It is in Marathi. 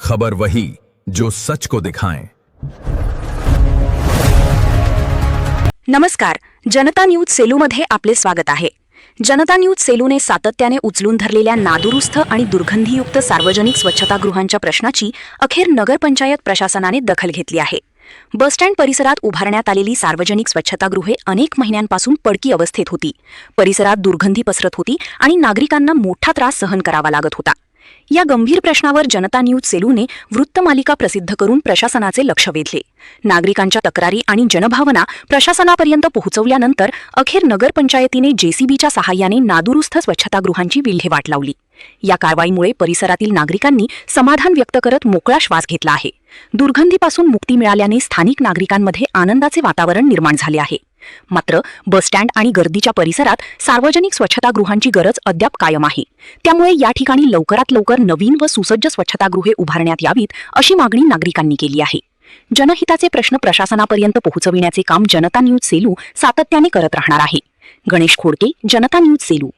खबर वही जो सच को दिखाएं। नमस्कार, जनता न्यूज सेलूमध्ये आपले स्वागत आहे। जनता न्यूज सेलूने सातत्याने उचलून धरलेल्या नादुरुस्त आणि दुर्गंधीयुक्त सार्वजनिक स्वच्छतागृहांच्या प्रश्नाची अखेर नगरपंचायत प्रशासनाने दखल घेतली आहे। बसस्टँड परिसरात उभारण्यात आलेली सार्वजनिक स्वच्छतागृहे अनेक महिन्यांपासून पडकी अवस्थेत होती। परिसरात दुर्गंधी पसरत होती आणि नागरिकांना मोठा त्रास सहन करावा लागत होता। या गंभीर प्रश्नावर जनता न्यूज सेलूने वृत्तमालिका प्रसिद्ध करून प्रशासनाचे लक्ष वेधले। नागरिकांच्या तक्रारी आणि जनभावना प्रशासनापर्यंत पोहोचवल्यानंतर अखेर नगरपंचायतीने जेसीबीच्या सहाय्याने नादुरुस्त स्वच्छतागृहांची विल्हेवाट लावली। या कारवाईमुळे परिसरातील नागरिकांनी समाधान व्यक्त करत मोकळा श्वास घेतला आहे। दुर्गंधीपासून मुक्ती मिळाल्याने स्थानिक नागरिकांमध्ये आनंदाचे वातावरण निर्माण झाले आहे। मात्र बसस्टँड आणि गर्दीच्या परिसरात सार्वजनिक स्वच्छतागृहांची गरज अद्याप कायम आहे। त्यामुळे या ठिकाणी लवकरात लवकर नवीन व सुसज्ज स्वच्छतागृहे उभारण्यात यावीत अशी मागणी नागरिकांनी केली आहे। जनहिताचे प्रश्न प्रशासनापर्यंत पोहोचविण्याचे काम जनता न्यूज सेलू सातत्याने करत राहणार आहे। गणेश खोडके, जनता न्यूज सेलू।